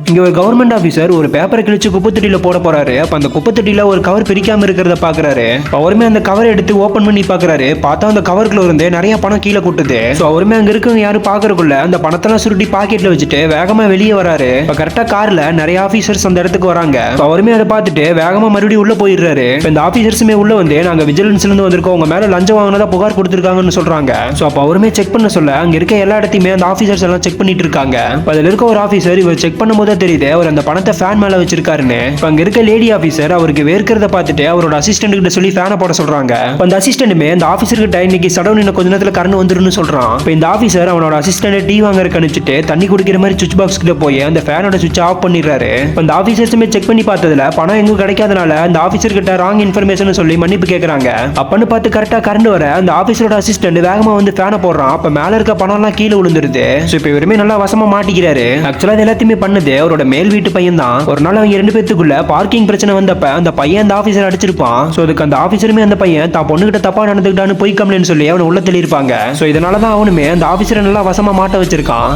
இங்க ஒரு government officer ஒரு பேப்பரை கிழிச்சு குப்பத்தொட்டியில போட போறாரு. அப்ப அந்த குப்பத்தொட்டியில ஒரு கவர் பிரிக்காம இருக்கிறத பாக்குறாரு. அவருமே அந்த கவரை எடுத்து ஓபன் பண்ணி பாக்குறாரு. பார்த்தா அந்த கவருக்குள்ள இருந்து நிறைய பணம் கீழே கொட்டுது. அவருமே அங்க இருக்கவங்க யாரும் பாக்குறதுக்குள்ள அந்த பணத்தெல்லாம் சுருட்டி பாக்கெட்ல வச்சுட்டு வேகமா வெளியே வராரு. கரெக்டா கார்ல நிறைய ஆபீசர்ஸ் அந்த இடத்துக்கு வராங்க. அவருமே அதை பார்த்துட்டு வேகமா மறுபடியும் உள்ள போயிடுறாரு. இந்த ஆபீசர்ஸுமே உள்ள வந்து நாங்க விஜிலன்ஸ்ல இருந்து வந்திருக்கோம், உங்க மேல லஞ்சம் வாங்கினதா புகார் கொடுத்திருக்காங்கன்னு சொல்றாங்க. அப்ப அவருமே செக் பண்ண சொல்ல அங்க இருக்க எல்லா இடத்தையுமே அந்த ஆபீசர்ஸ் எல்லாம் செக் பண்ணிட்டு இருக்காங்க. அதுல இருக்க ஒரு ஆபீசர் இவர் செக் பண்ணும்போது தெரியுது அவர் அந்த பணத்தை ஃபேன் மேல வச்சிருக்காருன்னு. அங்க இருக்க லேடி ஆபீசர் அவருக்கு வேர்க்கிறத பார்த்துட்டு அவரோட அசிஸ்டன்ட் கிட்ட சொல்லி ஃபேனை போட சொல்றாங்க. அந்த அசிஸ்டன்ட்டுமே அந்த ஆபீசர் கிட்ட இன்னைக்கு சடவுன் இன்னும் கொஞ்ச நேரத்துல கரண்ட் வந்துருன்னு சொல்றான். இந்த ஆபீசர் அவனோட அசிஸ்டன்ட் டீ வாங்கறதுக்கு அனுப்பிச்சிட்டு தண்ணி குடிக்கிற மாதிரி சுவிட்ச் பாக்ஸ் கிட்ட போய் அந்த ஃபேனோட சுவிட்ச் ஆஃப் பண்ணிடுறாரு. அந்த ஆபீசர்ஸுமே செக் பண்ணி பார்த்ததுல பணம் எங்கும் கிடைக்காதனால அந்த ஆபீசர் கிட்ட ராங் இன்ஃபர்மேஷன் சொல்லி மன்னிப்பு கேட்கறாங்க. அப்பன்னு பார்த்து கரெக்டா கரண்ட் வர அந்த ஆபீசரோட அசிஸ்டன்ட் வேகமா வந்து ஃபேனை போடுறான். அப்ப மேல இருக்க பணம் எல்லாம் கீழே விழுந்துருது. இப்ப இவருமே நல்லா வசமா மாட்டிக்கிறாரு. ஆக்சுவலா இது எல்லாத்தையுமே பண்ணது அவரோட மேல் வீட்டு பையன் தான். ஒரு நாள் அவங்க ரெண்டு பேத்துக்குள்ள பார்க்கிங் பிரச்சனை வந்தப்ப அந்த பையன் அந்த ஆபீசர் அடிச்சிருப்பான். அதுக்கு அந்த ஆபீசருமே அந்த பையன் தான் பொண்ணுகிட்ட தப்பா நடந்துக்கிட்டான்னு போய் கம்ப்ளைண்ட் சொல்லி அவனை உள்ள தள்ளியிருப்பாங்க. இதனாலதான் அவனுமே அந்த ஆபீசரை நல்லா வசமா மாட்ட வச்சிருக்கான்.